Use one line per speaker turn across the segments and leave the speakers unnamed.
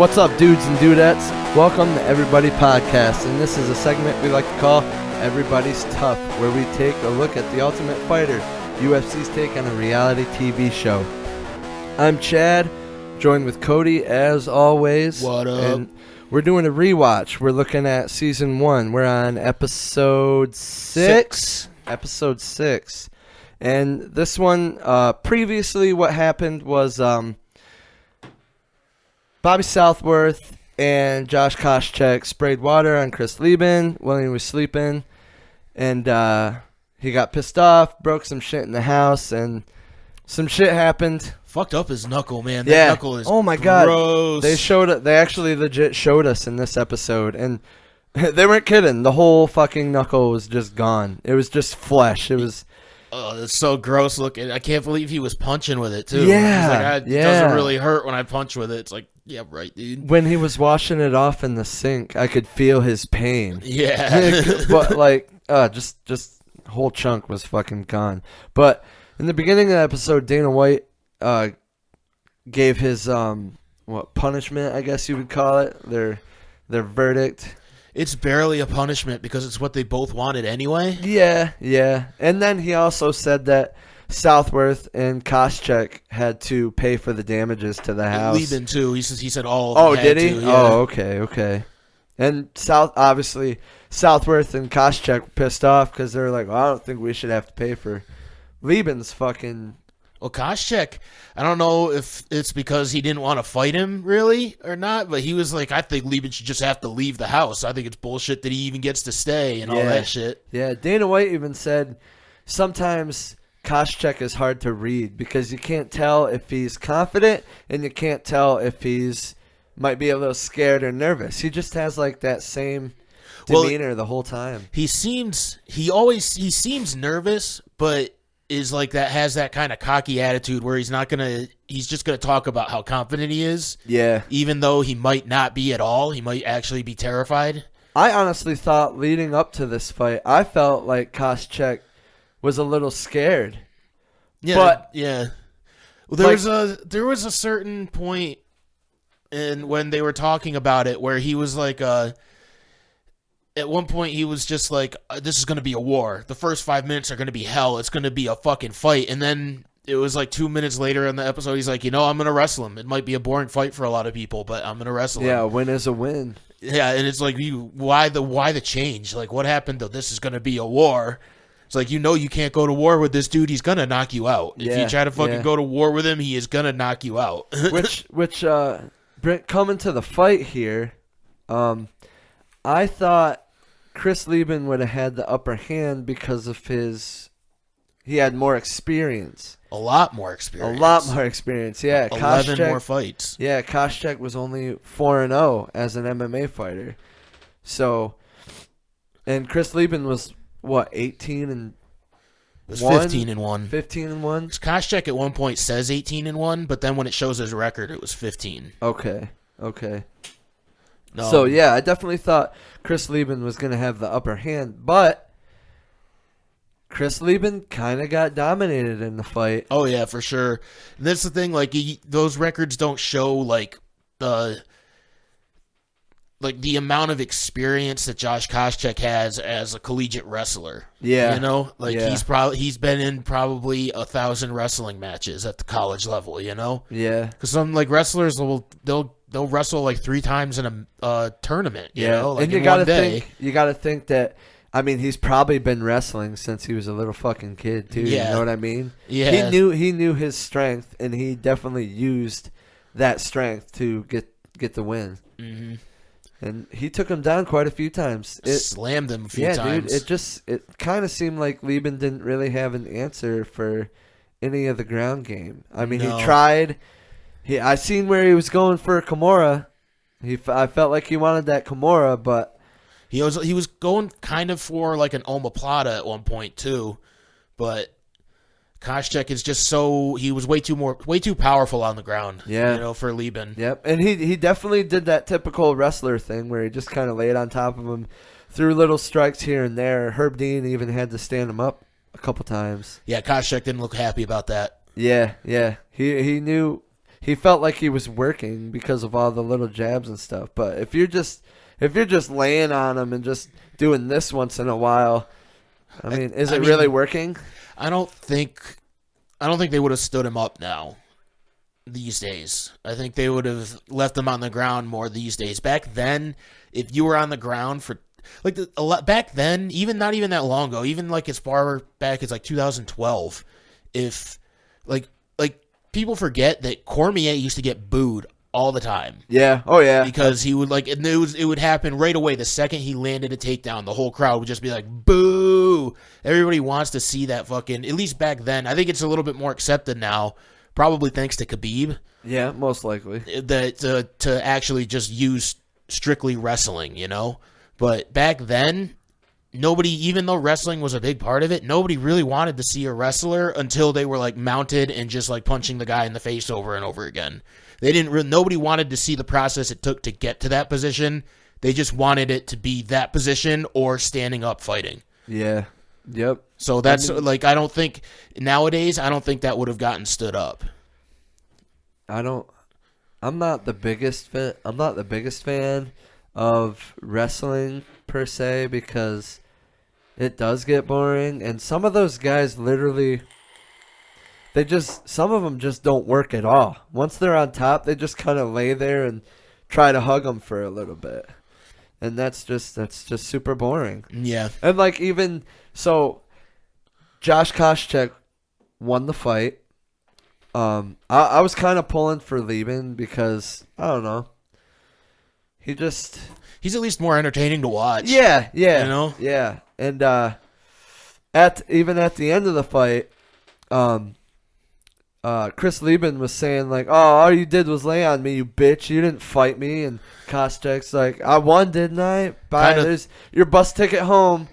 What's up, dudes and dudettes? Welcome to Everybody Podcast, and this is a segment we like to call Everybody's TUF, where we take a look at The Ultimate Fighter, UFC's take on a reality TV show. I'm Chad, joined with Cody as always.
What up?
And we're doing a rewatch. We're looking at season 1. We're on episode 6. Episode 6. And this one, previously what happened was Bobby Southworth and Josh Koscheck sprayed water on Chris Lieben while he was sleeping. And he got pissed off, broke some shit in the house, and some shit happened.
Fucked up his knuckle, man. That knuckle is
oh my
gross.
God. They actually legit showed us in this episode, and they weren't kidding. The whole fucking knuckle was just gone. It was just flesh. It was...
Oh, it's so gross looking. I can't believe he was punching with it, too.
Yeah.
It doesn't really hurt when I punch with it. It's like, yeah, right, dude.
When he was washing it off in the sink, I could feel his pain.
Yeah.
But, like, just whole chunk was fucking gone. But in the beginning of the episode, Dana White gave his, punishment, I guess you would call it, their verdict.
It's barely a punishment because it's what they both wanted anyway.
Yeah. And then he also said that Southworth and Koscheck had to pay for the damages to the house.
Lieben, too. He said all
of them
had
did he?
to, yeah.
Oh, okay. And obviously, Southworth and Koscheck were pissed off because they're like, well, I don't think we should have to pay for Lieben's fucking...
Well, Koscheck, I don't know if it's because he didn't want to fight him, really, or not, but he was like, I think Lieben should just have to leave the house. I think it's bullshit that he even gets to stay and all that shit. Yeah, Dana
White even said sometimes Koscheck is hard to read because you can't tell if he's confident and you can't tell if he's might be a little scared or nervous. He just has like that same demeanor the whole time.
He seems nervous, but is like that, has that kind of cocky attitude where he's just gonna talk about how confident he is.
Yeah.
Even though he might not be at all, he might actually be terrified.
I honestly thought leading up to this fight, I felt like Koscheck was a little scared.
Yeah.
But
yeah. Well, there was a certain point when they were talking about it where he was like at one point, he was just like, this is going to be a war. The first 5 minutes are going to be hell. It's going to be a fucking fight. And then it was like 2 minutes later in the episode, he's like, I'm going to wrestle him. It might be a boring fight for a lot of people, but I'm going to wrestle him.
Yeah, a win is a win.
Yeah, and it's like, why the change? Like, what happened to this is going to be a war? It's like, you can't go to war with this dude. He's going to knock you out. If you try to fucking go to war with him, he is going to knock you out.
which coming to the fight here, I thought Chris Lieben would have had the upper hand because of he had more experience.
A lot more experience,
yeah.
11 more fights.
Yeah, Koscheck was only 4-0 as an MMA fighter. So, and Chris Lieben was, 18-1?
It was 15-1.
15-1?
Koscheck at one point says 18-1, but then when it shows his record, it was 15.
Okay.
No.
So, yeah, I definitely thought Chris Lieben was going to have the upper hand, but Chris Lieben kind of got dominated in the fight.
Oh, yeah, for sure. And that's the thing, like, those records don't show, like, the amount of experience that Josh Koscheck has as a collegiate wrestler.
Yeah.
He's been in probably 1,000 wrestling matches at the college level,
Yeah.
Because some, like, wrestlers they'll wrestle like 3 times in a tournament, you know, like
and you
in
gotta
one day.
You got to think that, I mean, he's probably been wrestling since he was a little fucking kid too.
Yeah.
You know what I mean?
Yeah.
He knew his strength, and he definitely used that strength to get the win.
Mm-hmm.
And he took him down quite a few times.
Slammed him a few times.
Yeah, dude. It kind of seemed like Lieben didn't really have an answer for any of the ground game. I mean, he tried. I seen where he was going for a Kimura. I felt like he wanted that Kimura, but
he was going kind of for like an omoplata at one point too. But Koscheck is just he was way too powerful on the ground.
Yeah,
for Lieben.
Yep, and he definitely did that typical wrestler thing where he just kind of laid on top of him, threw little strikes here and there. Herb Dean even had to stand him up a couple times.
Yeah, Koscheck didn't look happy about that.
Yeah. He knew he felt like he was working because of all the little jabs and stuff. But if you're just laying on him and just doing this once in a while, I mean, is it really working?
I don't think they would have stood him up now these days. I think they would have left him on the ground more these days. Back then, if you were on the ground for like back then, even not even that long ago, even like as far back as like 2012, if like people forget that Cormier used to get booed all the time.
Yeah. Oh yeah.
Because he would it would happen right away. The second he landed a takedown, the whole crowd would just be like, boo. Everybody wants to see that fucking, at least back then. I think it's a little bit more accepted now, probably thanks to Khabib.
Yeah, most likely.
That to actually just use strictly wrestling, you know? But back then, nobody, even though wrestling was a big part of it, nobody really wanted to see a wrestler until they were like mounted and just like punching the guy in the face over and over again. Nobody wanted to see the process it took to get to that position. They just wanted it to be that position or standing up fighting.
Yeah. Yep.
So that's I don't think nowadays, I don't think that would have gotten stood up.
I'm not the biggest fan of wrestling per se, because it does get boring, and some of those guys literally, some of them just don't work at all. Once they're on top, they just kind of lay there and try to hug them for a little bit, and that's just super boring.
Yeah.
And even so, Josh Koscheck won the fight. I was kind of pulling for Lieben because I don't know.
He's at least more entertaining to watch.
Yeah.
You know?
Yeah. And even at the end of the fight, Chris Lieben was saying like, "Oh, all you did was lay on me, you bitch. You didn't fight me." And Koscheck's like, "I won, didn't I? Bye. There's your bus ticket home."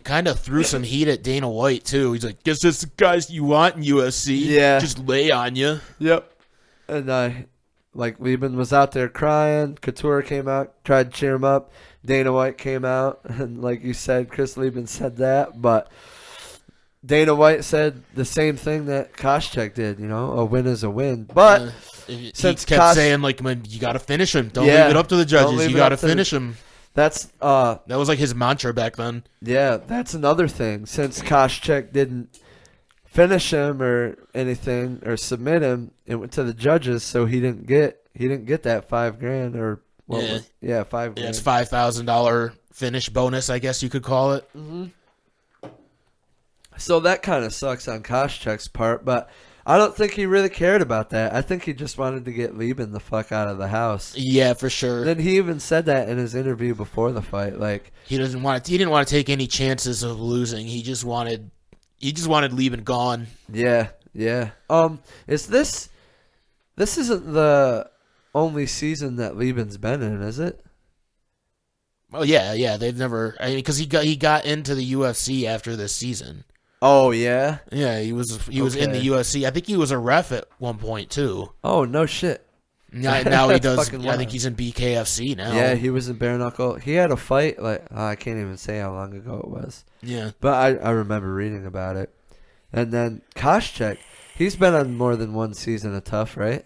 Kind of threw some heat at Dana White too. He's like, "Guess that's the guys you want in UFC.
Yeah,
just lay on you."
Yep. And Lieben was out there crying. Couture came out, tried to cheer him up. Dana White came out, and like you said, Chris Lieben said that, but Dana White said the same thing that Koscheck did. You know, a win is a win. But
since he kept saying like, "You got to finish him. Don't leave it up to the judges. You got to finish him."
That's
that was like his mantra back then.
Yeah, that's another thing. Since Koscheck didn't finish him or anything or submit him, it went to the judges, so he didn't get that $5,000 or $5,000.
Yeah, it's $5,000 finish bonus, I guess you could call it.
Mm-hmm. So that kind of sucks on Koscheck's part, but I don't think he really cared about that. I think he just wanted to get Lieben the fuck out of the house.
Yeah, for sure.
Then he even said that in his interview before the fight. Like
he didn't want to take any chances of losing. He just wanted Lieben gone.
Yeah. This isn't the only season that Lieben's been in, is it?
Oh yeah. They've never. I mean, because he got into the UFC after this season.
Oh yeah.
Yeah, he was in the UFC. I think he was a ref at one point too.
Oh no shit.
Now he does. I think he's in BKFC now.
Yeah, he was in bare knuckle. He had a fight I can't even say how long ago it was.
Yeah,
but I remember reading about it. And then Koscheck, he's been on more than one season of TUF, right?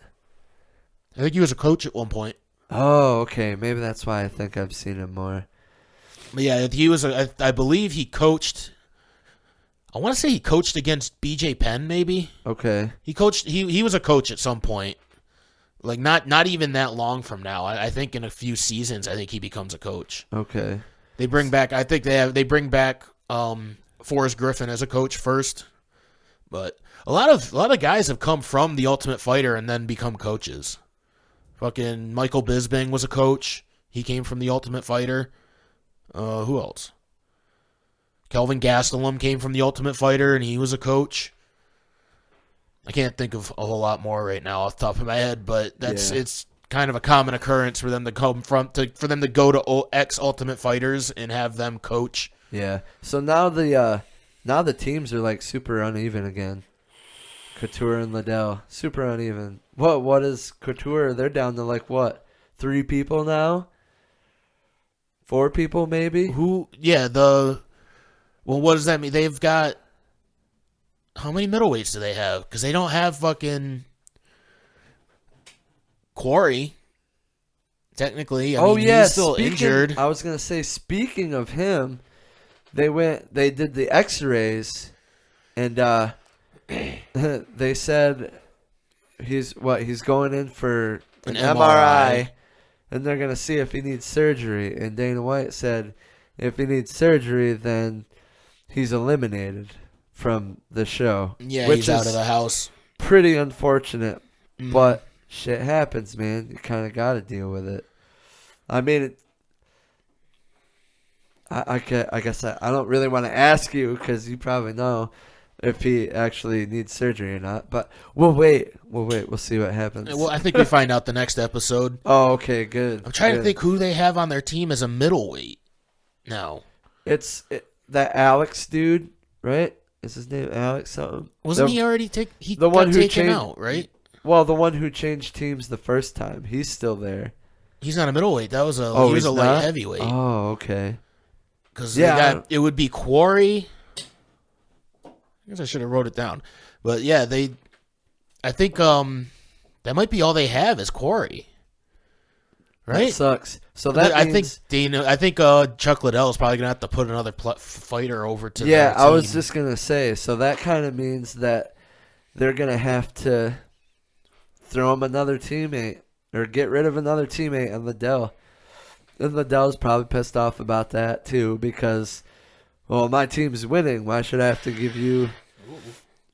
I think he was a coach at one point.
Oh, okay. Maybe that's why I think I've seen him more.
But yeah, he was. I believe he coached. I want to say he coached against BJ Penn, maybe.
Okay.
He coached. He was a coach at some point. Like not even that long from now. I think in a few seasons, I think he becomes a coach.
Okay.
They bring back. I think they bring back Forrest Griffin as a coach first. But a lot of guys have come from the Ultimate Fighter and then become coaches. Fucking Michael Bisping was a coach. He came from the Ultimate Fighter. Who else? Kelvin Gastelum came from the Ultimate Fighter and he was a coach. I can't think of a whole lot more right now off the top of my head, but it's kind of a common occurrence for them to go to ex-Ultimate Fighters and have them coach.
Yeah. So now the teams are like super uneven again. Couture and Liddell, super uneven. What is Couture? They're down to like what? 3 people now? 4 people maybe?
What does that mean? They've got how many middleweights do they have? Because they don't have fucking. Quarry. Technically, I mean, he's still injured.
I was gonna say, speaking of him, they did the X-rays, and they said he's going in for an MRI, and they're gonna see if he needs surgery. And Dana White said, if he needs surgery, then he's eliminated from the show.
Yeah,
which
he's out of the house.
Pretty unfortunate, but shit happens, man. You kind of got to deal with it. I mean, I guess I don't really want to ask you because you probably know if he actually needs surgery or not. But we'll wait. We'll see what happens.
Well, I think we find out the next episode.
Oh, okay, good.
I'm trying to think who they have on their team as a middleweight. No.
It's that Alex dude, right? Is his name Alex something?
Wasn't he already taken out, right?
Well, the one who changed teams the first time. He's still there.
He's not a middleweight. He was a light heavyweight.
Oh, okay.
Because it would be Quarry. I guess I should have wrote it down. But yeah, I think that might be all they have is Quarry. Right?
That sucks. So that
means, I think Chuck Liddell is probably gonna have to put another fighter over to.
Yeah, I was just gonna say. So that kind of means that they're gonna have to throw him another teammate or get rid of another teammate on Liddell. And Liddell's probably pissed off about that too because, well, my team's winning. Why should I have to give you?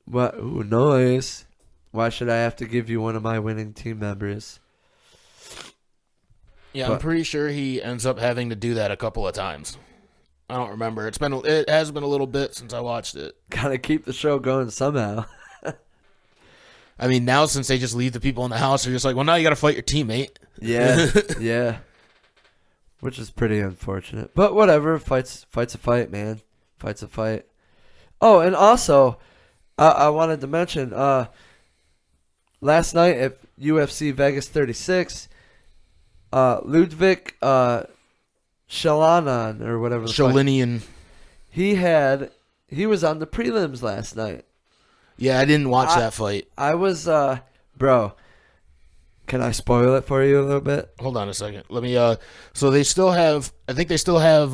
What? Ooh, noise. Why should I have to give you one of my winning team members?
Yeah, I'm pretty sure he ends up having to do that a couple of times. I don't remember. It has been a little bit since I watched it.
Gotta keep the show going somehow.
I mean, now since they just leave the people in the house, they're just like, well, now you got to fight your teammate.
Yeah, yeah. Which is pretty unfortunate, but whatever. Fight's a fight, man. Fight's a fight. Oh, and also, I wanted to mention, last night at UFC Vegas 36. Ludwig Shalanan or whatever the
Shalinian.
He was on the prelims last night.
Yeah, I didn't watch that fight.
I was bro. Can I spoil it for you a little bit?
Hold on a second. Let me so they still have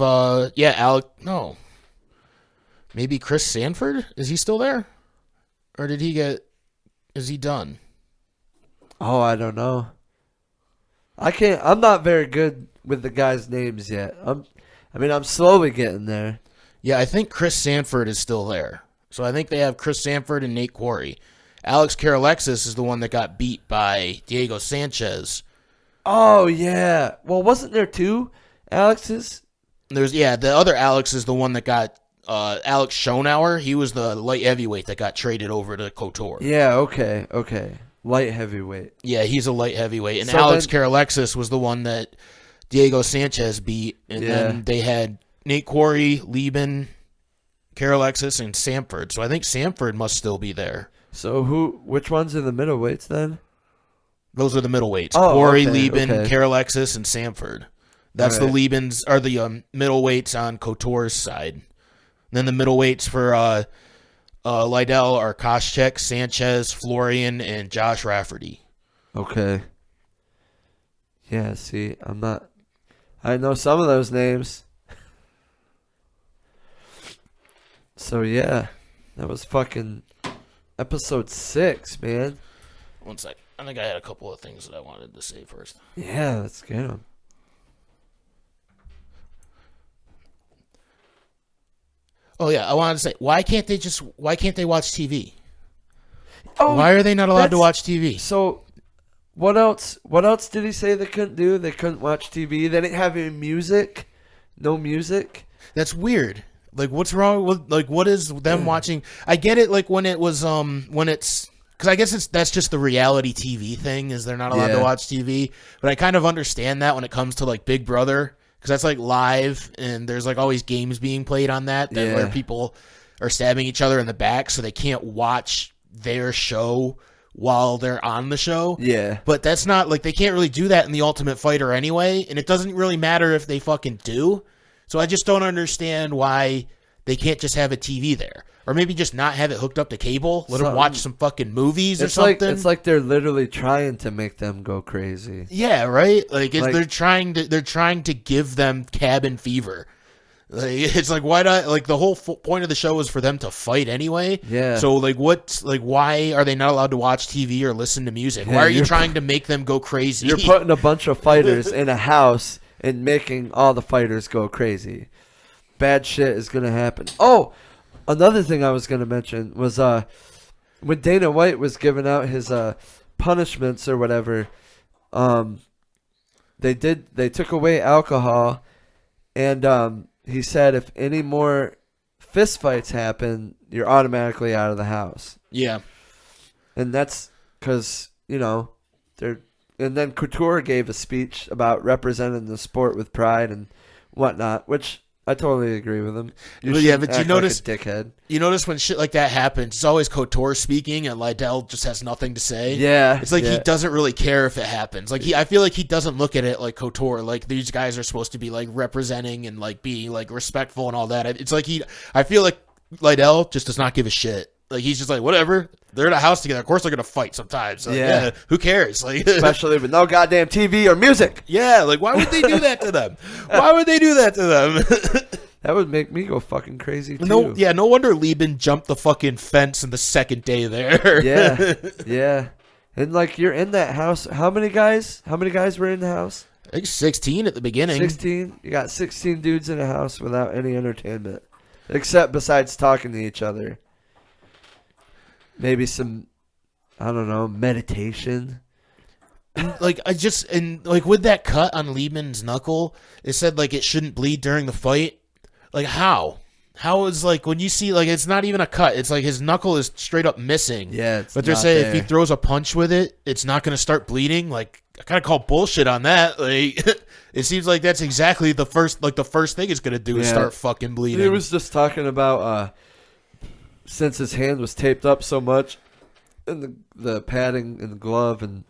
Alec no. Maybe Chris Sanford? Is he still there? Or is he done?
Oh, I don't know. I'm not very good with the guys' names yet. I'm slowly getting there.
Yeah, I think Chris Sanford is still there. So I think they have Chris Sanford and Nate Quarry. Alex Karalexis is the one that got beat by Diego Sanchez.
Oh, yeah. Well, wasn't there two Alexes?
The other Alex is the one that got Alex Schonauer. He was the light heavyweight that got traded over to KOTOR.
Yeah, okay. Light heavyweight.
Yeah, he's a light heavyweight. And so Alex Karalexis was the one that Diego Sanchez beat. And then they had Nate Quarry, Lieben, Karalexis, and Sanford. So I think Sanford must still be there.
So which ones are the middleweights then?
Those are the middleweights.
Oh,
Quarry, Lieben, Karalexis, and Sanford. That's the Liebens, or the middleweights on KOTOR's side. And then the middleweights for Liddell are Koscheck, Sanchez, Florian, and Josh Rafferty.
Okay. Yeah, see, I know some of those names. So, yeah, that was fucking episode 6, man.
One sec. I think I had a couple of things that I wanted to say first.
Yeah, let's get them.
Oh yeah, I wanted to say, why can't they watch TV? Oh, why are they not allowed to watch TV?
So, what else did he say they couldn't do? They couldn't watch TV. They didn't have any music. No music.
That's weird. Like, what's wrong with, like, what is them watching? I get it, like, when it was, when it's, because I guess that's just the reality TV thing, is they're not allowed to watch TV. But I kind of understand that when it comes to, like, Big Brother, because that's, like, live, and there's, like, always games being played on that where people are stabbing each other in the back, so they can't watch their show while they're on the show.
Yeah.
But that's not, like, they can't really do that in The Ultimate Fighter anyway, and it doesn't really matter if they fucking do. So I just don't understand why they can't just have a TV there. Or maybe just not have it hooked up to cable. Let them watch some fucking movies or something.
It's like they're literally trying to make them go crazy.
Yeah, right? They're trying to give them cabin fever. It's like, why not? Like, the whole point of the show is for them to fight anyway.
Yeah.
So, why are they not allowed to watch TV or listen to music?
Yeah,
why are you trying to make them go crazy?
You're putting a bunch of fighters in a house and making all the fighters go crazy. Bad shit is going to happen. Oh, another thing I was going to mention was when Dana White was giving out his punishments or whatever, they took away alcohol, and he said if any more fist fights happen, you're automatically out of the house.
Yeah.
And that's because, they're... And then Couture gave a speech about representing the sport with pride and whatnot, which I totally agree with him.
But you notice,
like a dickhead.
You notice when shit like that happens, it's always Couture speaking, and Liddell just has nothing to say.
Yeah,
it's like he doesn't really care if it happens. Like I feel like he doesn't look at it like Couture. Like these guys are supposed to be like representing and like be like respectful and all that. It's like I feel like Liddell just does not give a shit. Like he's just like, whatever. They're in a house together. Of course they're gonna fight sometimes. Like, yeah. Who cares? Like,
especially with no goddamn TV or music.
Yeah. Like, why would they do that to them? Why would they do that to them?
That would make me go fucking crazy too.
No wonder Lieben jumped the fucking fence in the second day there.
Yeah. And like you're in that house. How many guys were in the house?
I think 16 at the beginning.
16. You got 16 dudes in a house without any entertainment, except besides talking to each other. Maybe some, I don't know, meditation.
With that cut on Liebman's knuckle, it said like it shouldn't bleed during the fight. Like how? How is like when you see like it's not even a cut. It's like his knuckle is straight up missing.
Yeah,
but they're saying if he throws a punch with it, it's not going to start bleeding. Like I kind of call bullshit on that. Like it seems like that's exactly the first thing it's going to do is start fucking bleeding.
He was just talking about since his hand was taped up so much, and the padding and the glove, and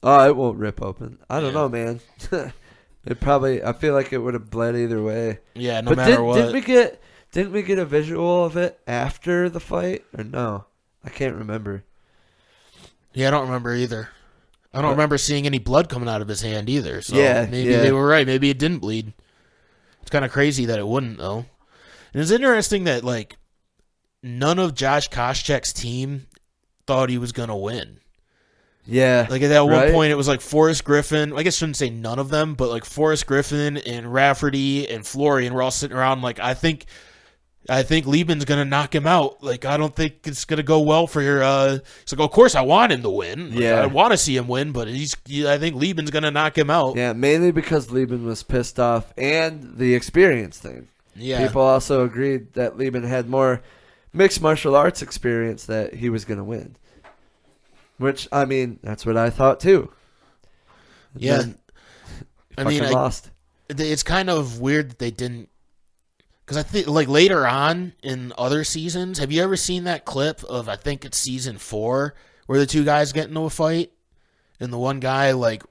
it won't rip open. I don't know, man. I feel like it would have bled either way.
Yeah, matter what.
Didn't we get a visual of it after the fight, or no? I can't remember.
Yeah, I don't remember either. I don't remember seeing any blood coming out of his hand either. So maybe they were right. Maybe it didn't bleed. It's kind of crazy that it wouldn't, though. And it's interesting that like none of Josh Koscheck's team thought he was gonna win.
Yeah.
Like at that one point, it was like Forrest Griffin. I guess I shouldn't say none of them, but like Forrest Griffin and Rafferty and Florian were all sitting around like, I think Liebman's gonna knock him out. Like I don't think it's gonna go well for your. It's like, of course I want him to win. Like, I want to see him win, but I think Liebman's gonna knock him out.
Yeah, mainly because Lieben was pissed off and the experience thing.
Yeah.
People also agreed that Lieben had more mixed martial arts experience that he was gonna win. Which, I mean, that's what I thought too.
Yeah. I mean,
lost.
It's kind of weird that they didn't. Because I think, like, later on in other seasons, have you ever seen that clip of, I think it's season 4, where the two guys get into a fight? And the one guy, like,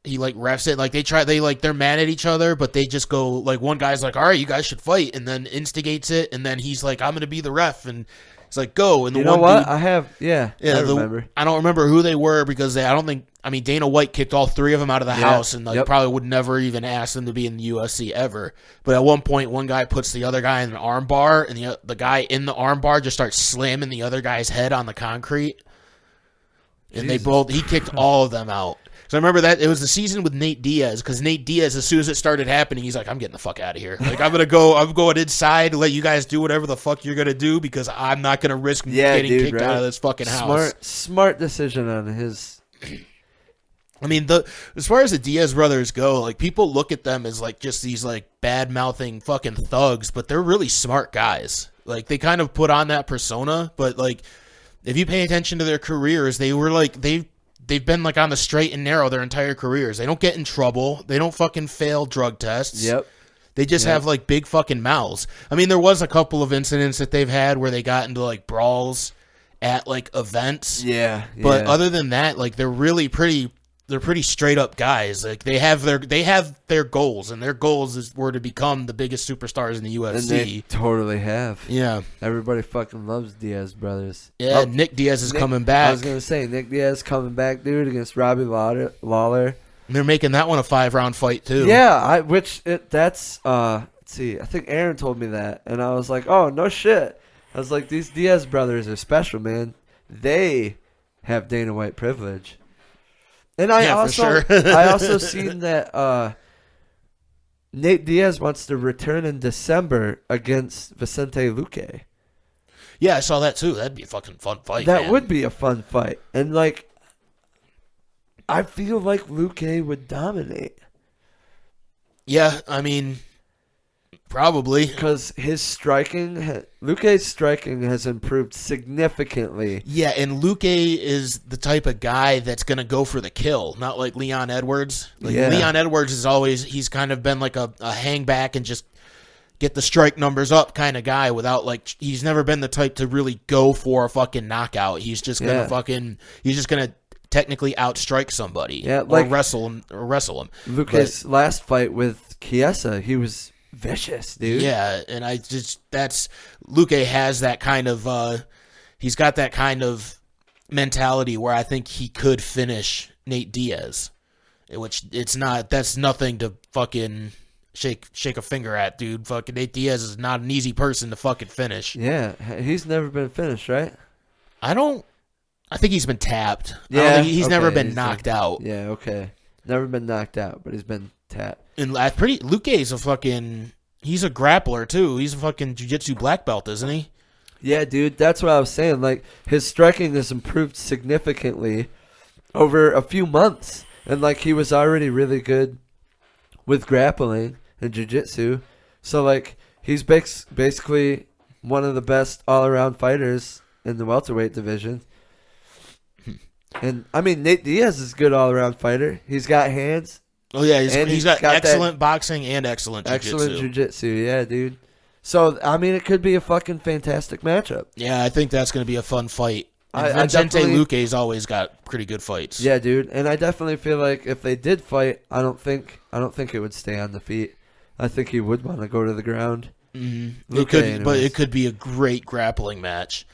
he, like, refs it. Like, they're mad at each other, but they just go, like, one guy's like, all right, you guys should fight. And then instigates it. And then he's like, I'm going to be the ref. And it's like, go. And the
I remember.
I don't remember who they were because Dana White kicked all 3 of them out of the house and probably would never even ask them to be in the UFC ever. But at one point, one guy puts the other guy in an arm bar, and the guy in the arm bar just starts slamming the other guy's head on the concrete. And he kicked all of them out. So I remember that it was the season with Nate Diaz, because Nate Diaz, as soon as it started happening, he's like, I'm getting the fuck out of here. Like, I'm going inside to let you guys do whatever the fuck you're going to do, because I'm not going to risk getting kicked out of this fucking house.
Smart decision on his.
I mean, as far as the Diaz brothers go, like, people look at them as like just these like bad-mouthing fucking thugs, but they're really smart guys. Like, they kind of put on that persona, but like, if you pay attention to their careers, they were like, they've been like on the straight and narrow their entire careers. They don't get in trouble. They don't fucking fail drug tests.
Yep.
They just have like big fucking mouths. I mean, there was a couple of incidents that they've had where they got into like brawls at like events.
Yeah.
But other than that, like, they're really pretty they're pretty straight up guys. Like they have their goals, and their goals were to become the biggest superstars in the UFC.
And they totally have.
Yeah,
everybody fucking loves Diaz brothers.
Yeah, Nick Diaz is coming back.
I was gonna say Nick Diaz coming back, dude, against Robbie Lawler.
And they're making that one a 5-round fight too.
Yeah, let's see, I think Aaron told me that, and I was like, oh no shit. I was like, these Diaz brothers are special, man. They have Dana White privilege. And I also seen that Nate Diaz wants to return in December against Vicente Luque.
Yeah, I saw that too. That'd be a fucking fun fight.
That would be a fun fight. And like, I feel like Luque would dominate.
Yeah, I mean, probably.
Because Luque's striking has improved significantly.
Yeah, and Luque is the type of guy that's going to go for the kill, not like Leon Edwards. Leon Edwards he's kind of been like a hang back and just get the strike numbers up kind of guy without he's never been the type to really go for a fucking knockout. He's just going to he's just going to technically outstrike somebody or wrestle him.
Luque's last fight with Chiesa, he was vicious, dude.
Yeah, and Luque has that kind of he's got that kind of mentality where I think he could finish Nate Diaz, which that's nothing to fucking shake a finger at, dude. Fucking Nate Diaz is not an easy person to fucking finish.
Yeah, he's never been finished, right?
I think he's been tapped.
Yeah,
he's never been knocked out.
Yeah, okay. Never been knocked out, but he's been tapped.
And Luque's he's a grappler too. He's a fucking jiu-jitsu black belt, isn't he?
Yeah, dude, that's what I was saying. Like, his striking has improved significantly over a few months. And like, he was already really good with grappling and jiu-jitsu. So like, he's basically one of the best all-around fighters in the welterweight division. And I mean, Nate Diaz is a good all-around fighter. He's got hands.
Oh yeah, he's got excellent boxing and excellent jiu-jitsu.
Excellent jiu-jitsu, yeah, dude. So I mean, it could be a fucking fantastic matchup.
Yeah, I think that's going to be a fun fight. Vicente Luque's always got pretty good fights.
Yeah, dude, and I definitely feel like if they did fight, I don't think it would stay on the feet. I think he would want to go to the ground.
Mm-hmm. It could be a great grappling match.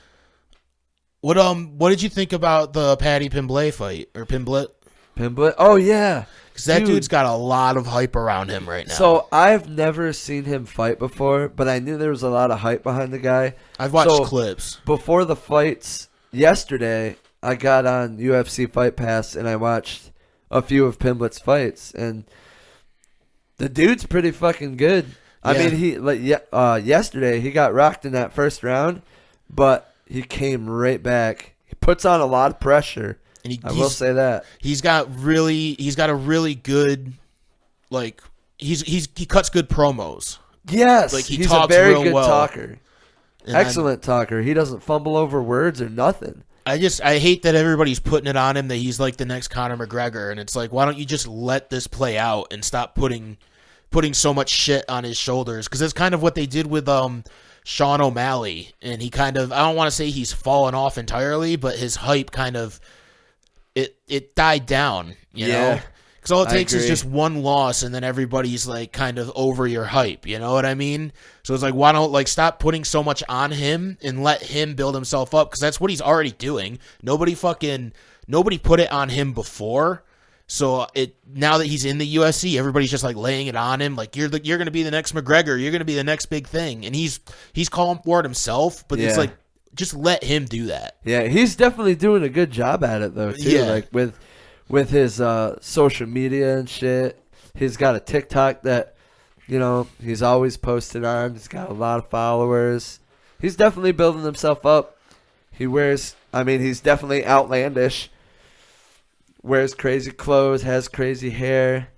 What did you think about the Paddy Pimblett fight or Pimblett?
Pimblett? Oh yeah,
because that dude's got a lot of hype around him right now.
So I've never seen him fight before, but I knew there was a lot of hype behind the guy.
I've watched clips
before the fights yesterday. I got on UFC Fight Pass and I watched a few of Pimblett's fights, and the dude's pretty fucking good. I mean, yesterday he got rocked in that first round, but he came right back. He puts on a lot of pressure. And I will say that
he's got a really good, he cuts good promos.
Yes,
he's
a very good talker. Excellent talker. He doesn't fumble over words or nothing.
I hate that everybody's putting it on him that he's like the next Conor McGregor, and it's like, why don't you just let this play out and stop putting so much shit on his shoulders? Because that's kind of what they did with Sean O'Malley, and he kind of, I don't want to say he's fallen off entirely, but his hype kind of it died down, you know, because all it takes is just one loss, and then everybody's like kind of over your hype, you know what I mean? So it's like, why don't stop putting so much on him and let him build himself up, because that's what he's already doing. Nobody put it on him before. So now that he's in the UFC, everybody's just laying it on him, you're going to be the next McGregor, you're going to be the next big thing, and he's calling for it himself. But it's just let him do that. Yeah,
he's definitely doing a good job at it though too. Yeah. With his social media and shit, he's got a TikTok that he's always posted on. He's got a lot of followers. He's definitely building himself up. He's definitely outlandish. Wears crazy clothes, has crazy hair.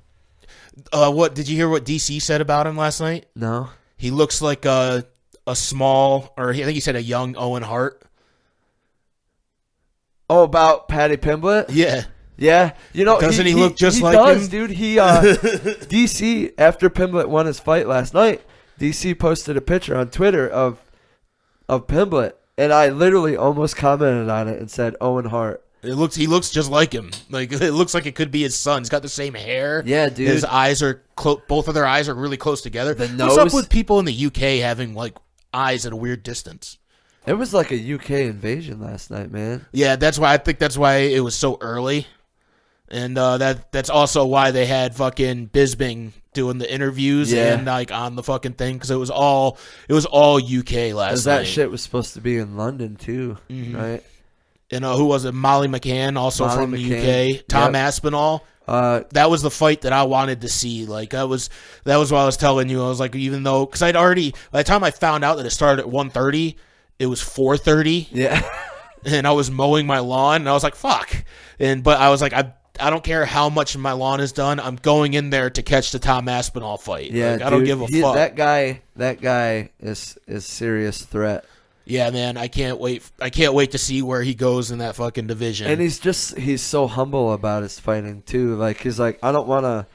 What did you hear? What DC said about him last night?
No.
He looks like a small, or I think he said a young Owen Hart.
Oh, about Paddy Pimblett?
Yeah.
Yeah.
Doesn't he look just like
him? He does,
dude.
He DC, after Pimblett won his fight last night, DC posted a picture on Twitter of Pimblett, and I literally almost commented on it and said Owen Hart.
He looks just like him. Like it looks like it could be his son. He's got the same hair.
Yeah, dude.
His eyes are both of their eyes are really close together.
The nose.
What's up with people in the UK having like eyes at a weird distance?
It was like a UK invasion last night, man.
Yeah, that's why it was so early, and that's also why they had fucking Bisbing doing the interviews and like on the fucking thing because it was all UK last night.
That shit was supposed to be in London too, right?
And who was it? Molly McCann, also from the UK. Tom Aspinall. That was the fight that I wanted to see. Like that was what I was telling you. I was like, even though because I'd already by the time I found out that it started at 1:30, it was 4:30.
Yeah,
and I was mowing my lawn, and I was like, fuck. But I was like, I don't care how much my lawn is done. I'm going in there to catch the Tom Aspinall fight.
Yeah,
like, I don't give a fuck.
That guy is serious threat.
Yeah, man, I can't wait to see where he goes in that fucking division.
And he's so humble about his fighting too. Like he's like, I don't want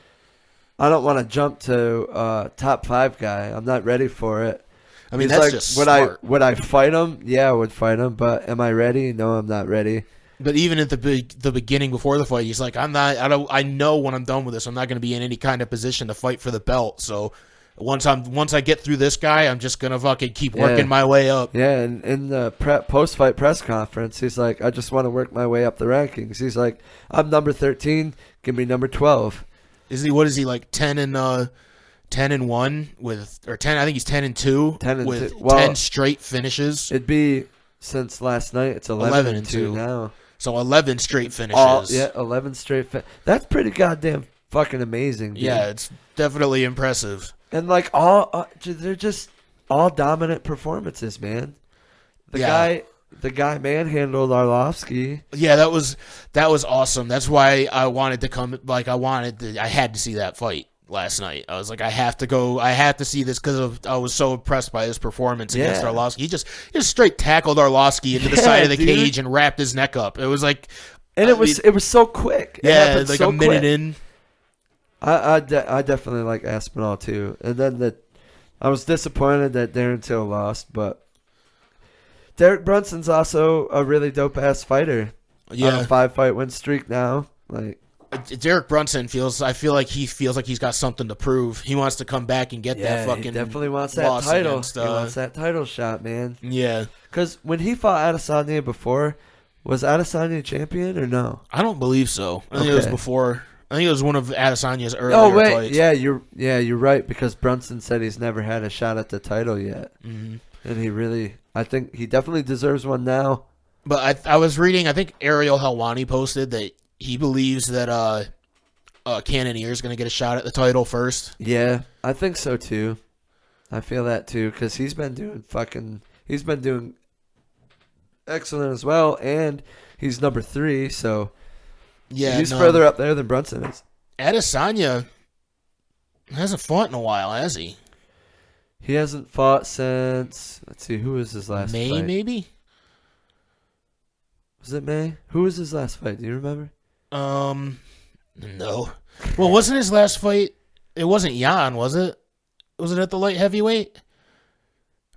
to jump to top 5 guy. I'm not ready for it.
I mean,
he's
that's
like,
just smart.
Would I fight him? Yeah, I would fight him. But am I ready? No, I'm not ready.
But even at the beginning before the fight, he's like, I know when I'm done with this, I'm not going to be in any kind of position to fight for the belt. So once I get through this guy, I'm just gonna fucking keep working my way up.
Yeah, and in the post-fight press conference, he's like, I just want to work my way up the rankings. He's like, I'm number 13, give me number 12.
What is he like 10-1 with or 10? I think he's 10-2 with 10 straight finishes.
It'd be since last night. It's 11-2 now.
So 11 straight finishes.
11 straight. That's pretty goddamn fucking amazing. Dude.
Yeah, it's definitely impressive.
And like they're just all dominant performances, man. The guy manhandled Arlovsky.
Yeah, that was awesome. That's why I wanted to come. Like I had to see that fight last night. I was like, I have to see this because I was so impressed by his performance against Arlovsky. He just straight tackled Arlovsky into the side of the cage and wrapped his neck up. It was like,
and it was so quick.
Yeah, like so a minute in.
I definitely like Aspinall too, and then I was disappointed that Darren Till lost, but Derek Brunson's also a really dope ass fighter.
Yeah,
on a 5-fight win streak now. Like
Derek Brunson I feel like he feels like he's got something to prove. He wants to come back and get that fucking.
He definitely wants that title. He wants that title shot, man.
Yeah,
because when he fought Adesanya before, was Adesanya champion or no?
I don't believe so. I think it was before. I think it was one of Adesanya's earlier fights.
Yeah, you're right, because Brunson said he's never had a shot at the title yet. Mm-hmm. And I think he definitely deserves one now.
But I was reading, I think Ariel Helwani posted that he believes that Cannonier is going to get a shot at the title first.
Yeah, I think so too. I feel that too, because he's been doing excellent as well, and he's number 3, so... Yeah, he's further up there than Brunson is.
Adesanya hasn't fought in a while, has he?
He hasn't fought since... Let's see, who was his last fight?
May, maybe?
Was it May? Who was his last fight? Do you remember?
No. Well, wasn't his last fight... It wasn't Jan, was it? Was it at the light heavyweight?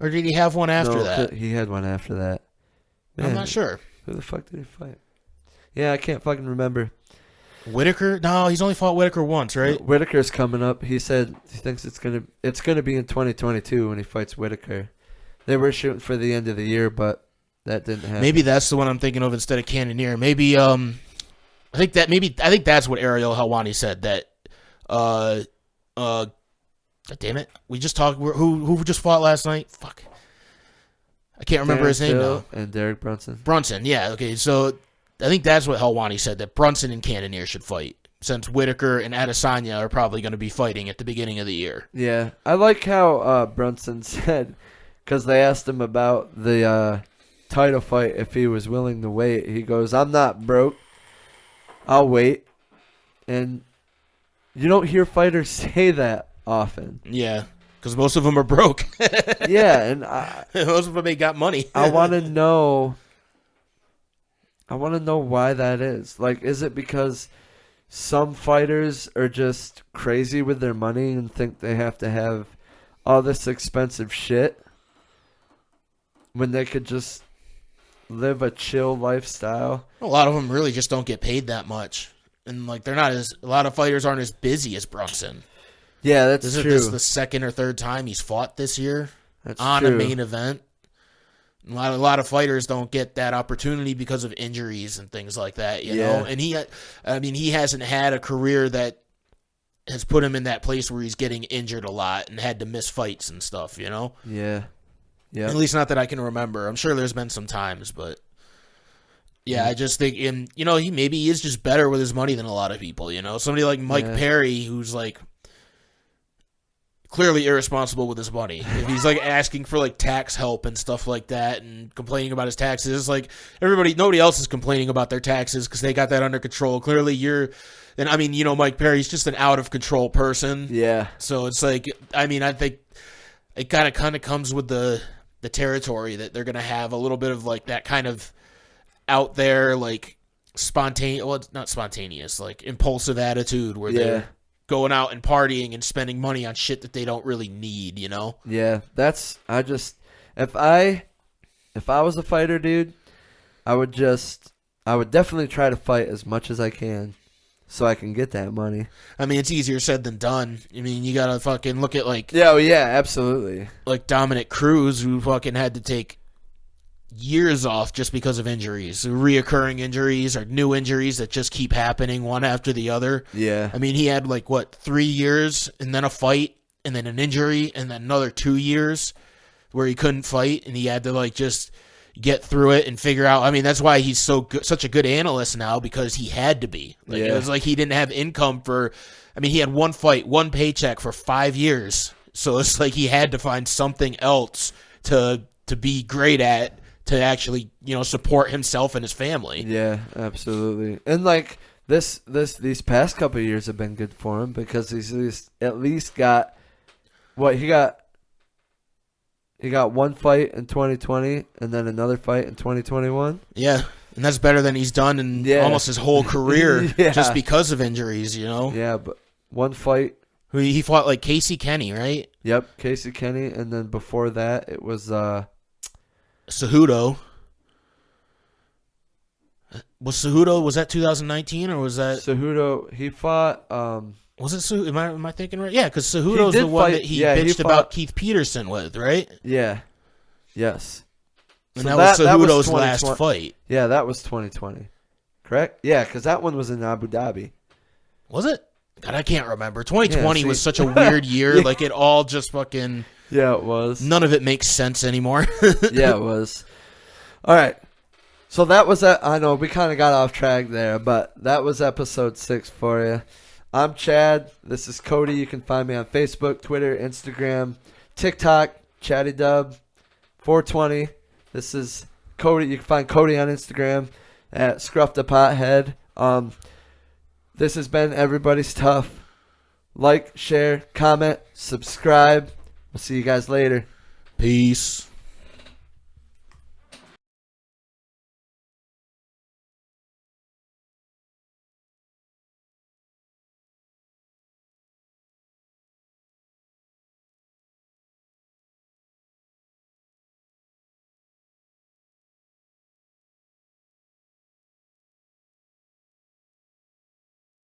Or did he have one after that?
He had one after that. Man,
I'm not sure.
Who the fuck did he fight? Yeah, I can't fucking remember.
Whitaker? No, he's only fought Whitaker once, right?
Whitaker's coming up. He said he thinks it's gonna be in 2022 when he fights Whitaker. They were shooting for the end of the year, but that didn't happen.
Maybe that's the one I'm thinking of instead of Cannonier. Maybe I think that's what Ariel Helwani said. That God damn it, we just talked. Who just fought last night? Fuck, I can't remember his name now.
And Derek Brunson.
Brunson, yeah, okay, so. I think that's what Helwani said, that Brunson and Cannonier should fight, since Whitaker and Adesanya are probably going to be fighting at the beginning of the year.
Yeah, I like how Brunson said, because they asked him about the title fight, if he was willing to wait. He goes, I'm not broke. I'll wait. And you don't hear fighters say that often.
Yeah, because most of them are broke.
Yeah, and
most of them ain't got money.
I want to know why that is. Like, is it because some fighters are just crazy with their money and think they have to have all this expensive shit when they could just live a chill lifestyle.
A lot of them really just don't get paid that much. And, like, they're not as... A lot of fighters aren't as busy as Brunson.
Yeah, that's true.
This is the second or third time he's fought this year on
true.
a main event. A lot of fighters don't get that opportunity because of injuries and things like that, you know? And he hasn't had a career that has put him in that place where he's getting injured a lot and had to miss fights and stuff, you know?
Yeah.
At least not that I can remember. I'm sure there's been some times, but yeah, I just think he is just better with his money than a lot of people, you know? Somebody like Mike Perry, who's like clearly irresponsible with his money. If he's like asking for like tax help and stuff like that and complaining about his taxes, like nobody else is complaining about their taxes because they got that under control. Clearly Mike Perry's just an out of control person.
Yeah.
So it's like, I think it kind of comes with the territory that they're going to have a little bit of like that kind of out there, like spontaneous, well, it's not spontaneous, like impulsive attitude where they're going out and partying and spending money on shit that they don't really need, you know?
Yeah, if I was a fighter, dude, I would definitely try to fight as much as I can so I can get that money.
I mean, it's easier said than done. I mean, you gotta fucking look at like...
Yeah, absolutely.
Like Dominic Cruz, who fucking had to take years off just because of injuries, reoccurring injuries or new injuries that just keep happening one after the other.
Yeah.
I mean, he had 3 years and then a fight and then an injury and then another 2 years where he couldn't fight and he had to just get through it and figure out. I mean, that's why he's such a good analyst now, because he had to be. It was like he didn't have income he had one fight, one paycheck for 5 years. So it's like he had to find something else to be great at, to actually, support himself and his family.
Yeah, absolutely. And these past couple of years have been good for him because he's at least got he got one fight in 2020 and then another fight in 2021.
Yeah, and that's better than he's done in almost his whole career just because of injuries, you know?
Yeah, but one fight.
He fought Casey Kenny, right?
Yep, Casey Kenny, and then before that it was
Cejudo. Was that 2019 or was that
Cejudo? He fought.
Was it Cejudo? Am I thinking right? Yeah, because Cejudo's the one that he bitched about Keith Peterson with, right?
Yeah. Yes.
And so that was Cejudo's last fight.
Yeah, that was 2020. Correct? Yeah, because that one was in Abu Dhabi.
Was it? God, I can't remember. 2020 was such a weird year. Yeah. Like, it all just fucking...
Yeah, it was.
None of it makes sense anymore.
Yeah, it was. All right. So that was that. I know we kind of got off track there, but that was episode 6 for you. I'm Chad. This is Cody. You can find me on Facebook, Twitter, Instagram, TikTok, ChattyDub420. This is Cody. You can find Cody on Instagram at ScruffThePothead. This has been Everybody's Tough. Like, share, comment, subscribe. We'll see you guys later.
Peace.